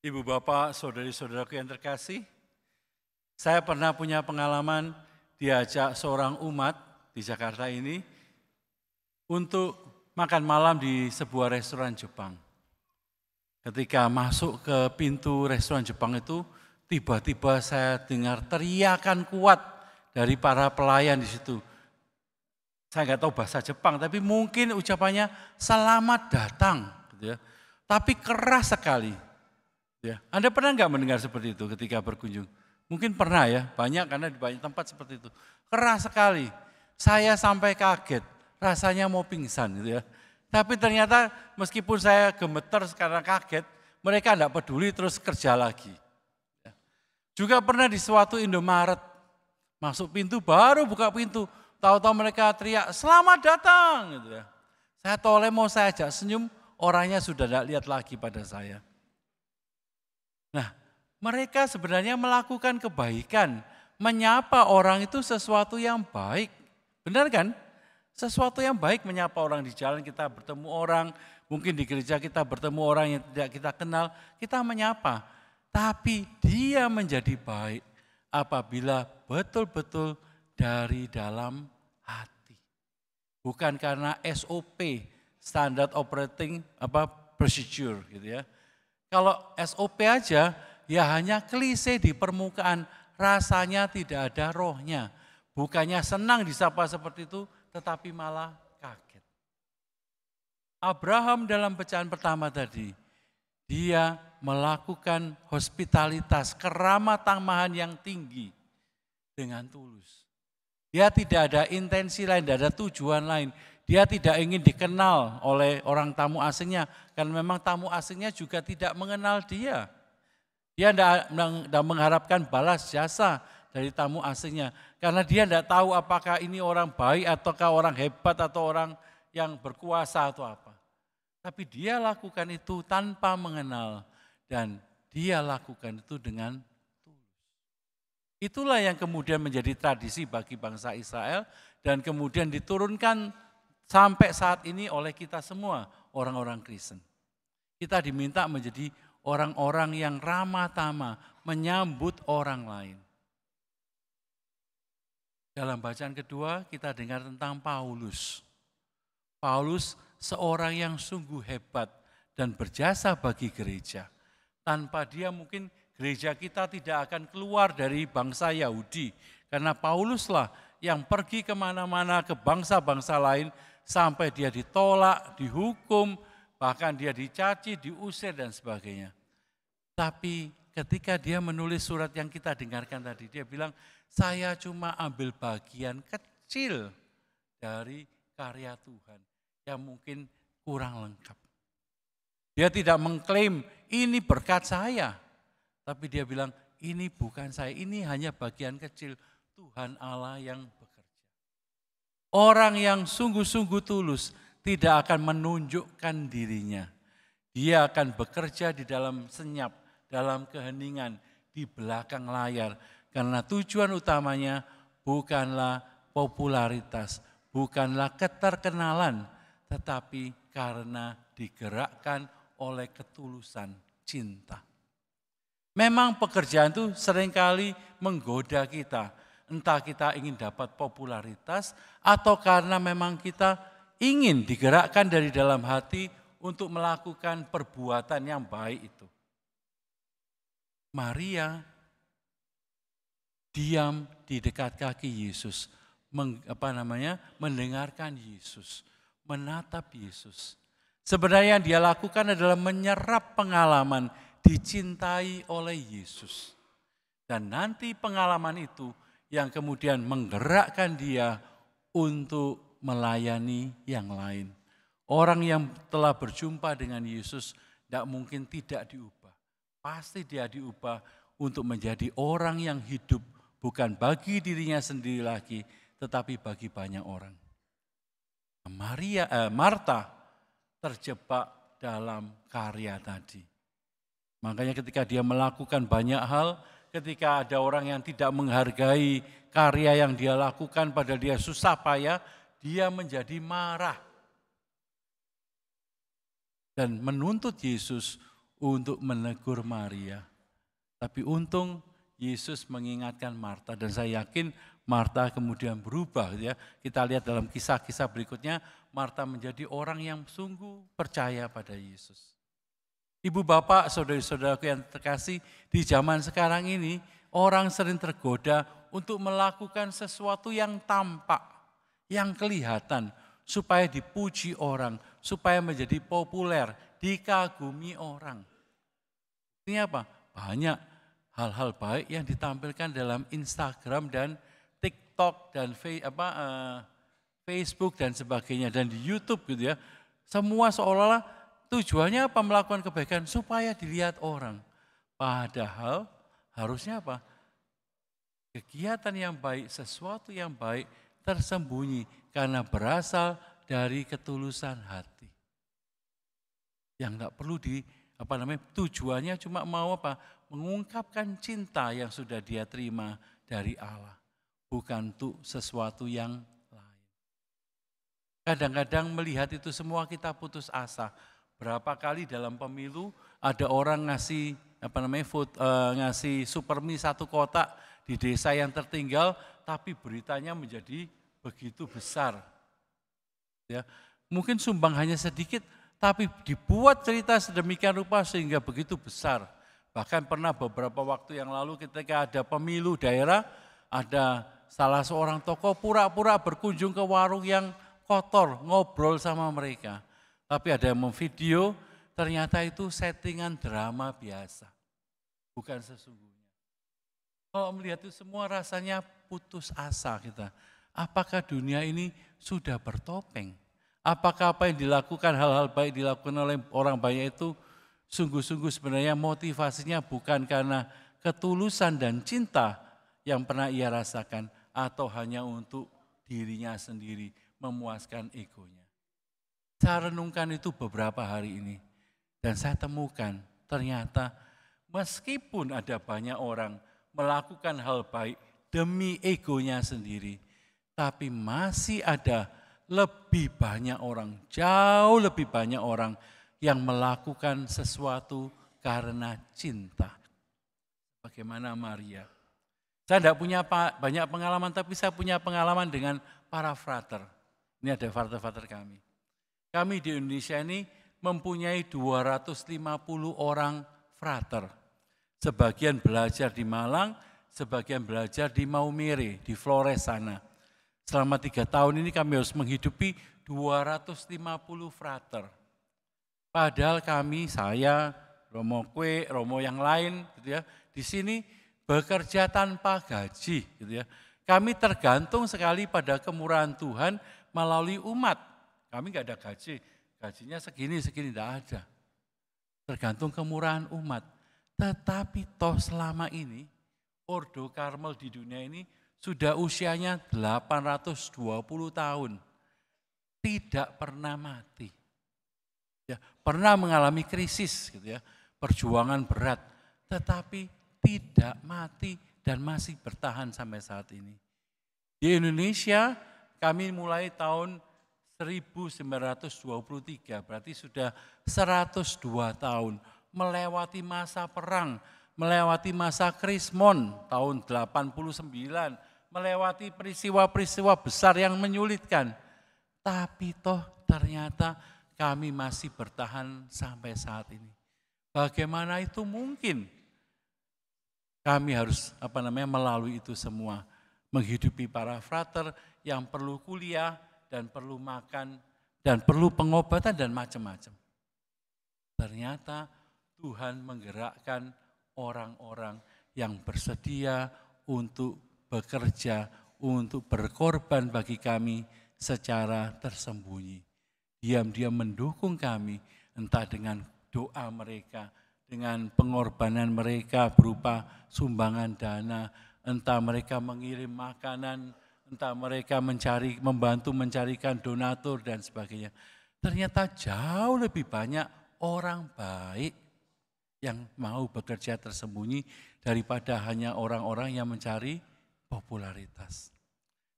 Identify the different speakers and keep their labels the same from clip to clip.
Speaker 1: Ibu bapak, saudari-saudaraku yang terkasih, saya pernah punya pengalaman diajak seorang umat di Jakarta ini untuk makan malam di sebuah restoran Jepang. Ketika masuk ke pintu restoran Jepang itu, tiba-tiba saya dengar teriakan kuat dari para pelayan di situ. Saya nggak tahu bahasa Jepang, tapi mungkin ucapannya selamat datang, gitu ya. Tapi keras sekali. Ya, Anda pernah nggak mendengar seperti itu ketika berkunjung? Mungkin pernah ya, banyak karena di banyak tempat seperti itu. Keras sekali, saya sampai kaget, rasanya mau pingsan gitu ya. Tapi ternyata meskipun saya gemeter karena kaget, mereka enggak peduli terus kerja lagi. Juga pernah di suatu Indomaret, masuk pintu baru buka pintu, tahu-tahu mereka teriak, selamat datang gitu ya. Saya toleh mau saya ajak senyum, orangnya sudah tidak lihat lagi pada saya. Nah, mereka sebenarnya melakukan kebaikan, menyapa orang itu sesuatu yang baik. Benar kan? Sesuatu yang baik menyapa orang di jalan, kita bertemu orang, mungkin di gereja kita bertemu orang yang tidak kita kenal, kita menyapa. Tapi dia menjadi baik apabila betul-betul dari dalam hati. Bukan karena SOP, standard operating procedure gitu ya. Kalau SOP aja ya hanya klise di permukaan, rasanya tidak ada rohnya. Bukannya senang disapa seperti itu, tetapi malah kaget. Abraham dalam bacaan pertama tadi, dia melakukan hospitalitas, keramah tamahan yang tinggi dengan tulus. Dia tidak ada intensi lain, tidak ada tujuan lain. Dia tidak ingin dikenal oleh orang tamu asingnya, karena memang tamu asingnya juga tidak mengenal dia. Dia tidak mengharapkan balas jasa dari tamu asingnya, karena dia tidak tahu apakah ini orang baik ataukah orang hebat atau orang yang berkuasa atau apa. Tapi dia lakukan itu tanpa mengenal dan dia lakukan itu dengan tulus. Itulah yang kemudian menjadi tradisi bagi bangsa Israel dan kemudian diturunkan sampai saat ini oleh kita semua orang-orang Kristen. Kita diminta menjadi orang-orang yang ramah tamah, menyambut orang lain. Dalam bacaan kedua kita dengar tentang Paulus. Paulus seorang yang sungguh hebat dan berjasa bagi gereja. Tanpa dia mungkin gereja kita tidak akan keluar dari bangsa Yahudi. Karena Pauluslah yang pergi kemana-mana ke bangsa-bangsa lain sampai dia ditolak, dihukum, bahkan dia dicaci, diusir dan sebagainya. Tapi ketika dia menulis surat yang kita dengarkan tadi, dia bilang, saya cuma ambil bagian kecil dari karya Tuhan yang mungkin kurang lengkap. Dia tidak mengklaim ini berkat saya, tapi dia bilang ini bukan saya, ini hanya bagian kecil Tuhan Allah yang bekerja. Orang yang sungguh-sungguh tulus tidak akan menunjukkan dirinya. Dia akan bekerja di dalam senyap, dalam keheningan, di belakang layar. Karena tujuan utamanya bukanlah popularitas, bukanlah keterkenalan, tetapi karena digerakkan oleh ketulusan cinta. Memang pekerjaan itu seringkali menggoda kita. Entah kita ingin dapat popularitas atau karena memang kita ingin digerakkan dari dalam hati untuk melakukan perbuatan yang baik itu. Maria diam di dekat kaki Yesus, mendengarkan Yesus, menatap Yesus. Sebenarnya yang dia lakukan adalah menyerap pengalaman dicintai oleh Yesus. Dan nanti pengalaman itu yang kemudian menggerakkan dia untuk melayani yang lain. Orang yang telah berjumpa dengan Yesus tidak mungkin tidak diubah. Pasti dia diubah untuk menjadi orang yang hidup bukan bagi dirinya sendiri lagi, tetapi bagi banyak orang. Marta terjebak dalam karya tadi. Makanya ketika dia melakukan banyak hal, ketika ada orang yang tidak menghargai karya yang dia lakukan padahal dia susah payah, dia menjadi marah. Dan menuntut Yesus untuk menegur Maria. Tapi untung Yesus mengingatkan Marta, dan saya yakin Marta kemudian berubah. Ya. Kita lihat dalam kisah-kisah berikutnya, Marta menjadi orang yang sungguh percaya pada Yesus. Ibu bapak, saudari-saudaraku yang terkasih, di zaman sekarang ini orang sering tergoda untuk melakukan sesuatu yang tampak, yang kelihatan, supaya dipuji orang, supaya menjadi populer, dikagumi orang. Ini apa? Banyak hal-hal baik yang ditampilkan dalam Instagram dan TikTok dan Facebook dan sebagainya, dan di YouTube gitu ya. Semua seolah-olah tujuannya apa? Melakukan kebaikan supaya dilihat orang. Padahal harusnya apa? Kegiatan yang baik, sesuatu yang baik tersembunyi karena berasal dari ketulusan hati. Yang enggak perlu tujuannya cuma mau apa? Mengungkapkan cinta yang sudah dia terima dari Allah, bukan untuk sesuatu yang lain. Kadang-kadang melihat itu semua kita putus asa. Berapa kali dalam pemilu ada orang ngasih ngasih supermi 1 kotak di desa yang tertinggal, tapi beritanya menjadi begitu besar. Ya, mungkin sumbang hanya sedikit, tapi dibuat cerita sedemikian rupa sehingga begitu besar. Bahkan pernah beberapa waktu yang lalu ketika ada pemilu daerah, ada salah seorang tokoh pura-pura berkunjung ke warung yang kotor, ngobrol sama mereka. Tapi ada yang memvideo, ternyata itu settingan drama biasa, bukan sesungguhnya. Kalau melihat itu semua rasanya putus asa kita. Apakah dunia ini sudah bertopeng? Apakah apa yang dilakukan, hal-hal baik dilakukan oleh orang banyak itu sungguh-sungguh sebenarnya motivasinya bukan karena ketulusan dan cinta yang pernah ia rasakan, atau hanya untuk dirinya sendiri, memuaskan egonya. Saya renungkan itu beberapa hari ini, dan saya temukan ternyata meskipun ada banyak orang melakukan hal baik demi egonya sendiri, tapi masih ada lebih banyak orang, jauh lebih banyak orang yang melakukan sesuatu karena cinta. Bagaimana Maria? Saya tidak punya banyak pengalaman, tapi saya punya pengalaman dengan para frater. Ini ada frater-frater kami. Kami di Indonesia ini mempunyai 250 orang frater. Sebagian belajar di Malang, sebagian belajar di Maumere, di Flores sana. Selama 3 tahun ini kami harus menghidupi 250 frater. Padahal kami, saya, Romo Kwe, Romo yang lain gitu ya, di sini bekerja tanpa gaji gitu ya. Kami tergantung sekali pada kemurahan Tuhan melalui umat. Kami enggak ada gaji, gajinya segini enggak ada. Tergantung kemurahan umat. Tetapi toh selama ini Ordo Karmel di dunia ini sudah usianya 820 tahun. Tidak pernah mati. Ya, pernah mengalami krisis gitu ya, perjuangan berat, tetapi tidak mati dan masih bertahan sampai saat ini. Di Indonesia kami mulai tahun 1923, berarti sudah 102 tahun, melewati masa perang, melewati masa Krismon tahun 89, melewati peristiwa-peristiwa besar yang menyulitkan. Tapi toh ternyata kami masih bertahan sampai saat ini. Bagaimana itu mungkin? Kami harus melalui itu semua, menghidupi para frater yang perlu kuliah dan perlu makan dan perlu pengobatan dan macam-macam. Ternyata Tuhan menggerakkan orang-orang yang bersedia untuk bekerja, untuk berkorban bagi kami secara tersembunyi. Diam-diam mendukung kami, entah dengan doa mereka, dengan pengorbanan mereka berupa sumbangan dana, entah mereka mengirim makanan, entah mereka membantu mencarikan donatur dan sebagainya. Ternyata jauh lebih banyak orang baik yang mau bekerja tersembunyi daripada hanya orang-orang yang mencari popularitas.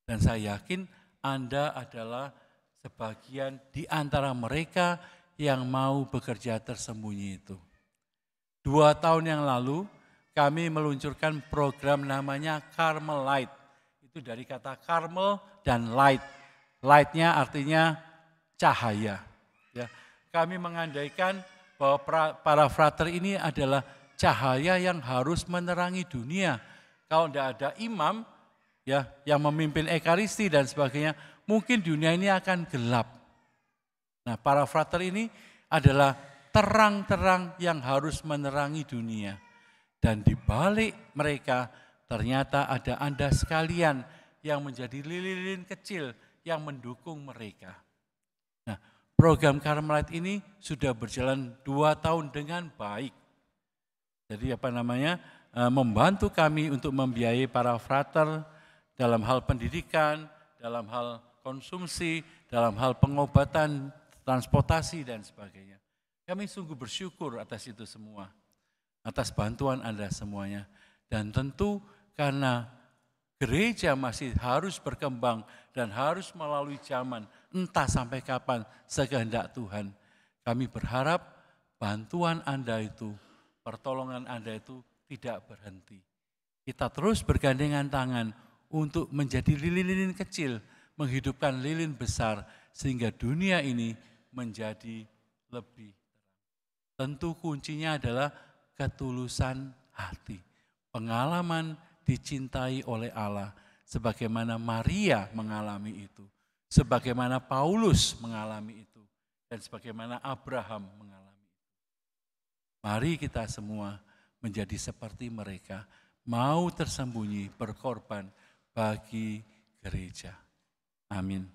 Speaker 1: Dan saya yakin Anda adalah sebagian di antara mereka yang mau bekerja tersembunyi itu. 2 tahun yang lalu kami meluncurkan program namanya Carmelite. Itu dari kata Carmel dan light. Light-nya artinya cahaya. Ya. Kami mengandaikan bahwa para frater ini adalah cahaya yang harus menerangi dunia. Kalau tidak ada imam ya yang memimpin ekaristi dan sebagainya, mungkin dunia ini akan gelap. Nah, para frater ini adalah terang-terang yang harus menerangi dunia. Dan di balik mereka ternyata ada Anda sekalian yang menjadi lilin-lilin kecil yang mendukung mereka. Nah, program Carmelite ini sudah berjalan 2 tahun dengan baik. Jadi membantu kami untuk membiayai para frater dalam hal pendidikan, dalam hal konsumsi, dalam hal pengobatan, transportasi dan sebagainya. Kami sungguh bersyukur atas itu semua, atas bantuan Anda semuanya. Dan tentu karena gereja masih harus berkembang dan harus melalui zaman, entah sampai kapan sekehendak Tuhan. Kami berharap bantuan Anda itu, pertolongan Anda itu tidak berhenti. Kita terus bergandengan tangan untuk menjadi lilin-lilin kecil, menghidupkan lilin besar, sehingga dunia ini menjadi lebih terang. Tentu kuncinya adalah ketulusan hati, pengalaman dicintai oleh Allah, sebagaimana Maria mengalami itu, sebagaimana Paulus mengalami itu, dan sebagaimana Abraham mengalami itu. Mari kita semua menjadi seperti mereka, mau tersembunyi, berkorban bagi gereja. Amin.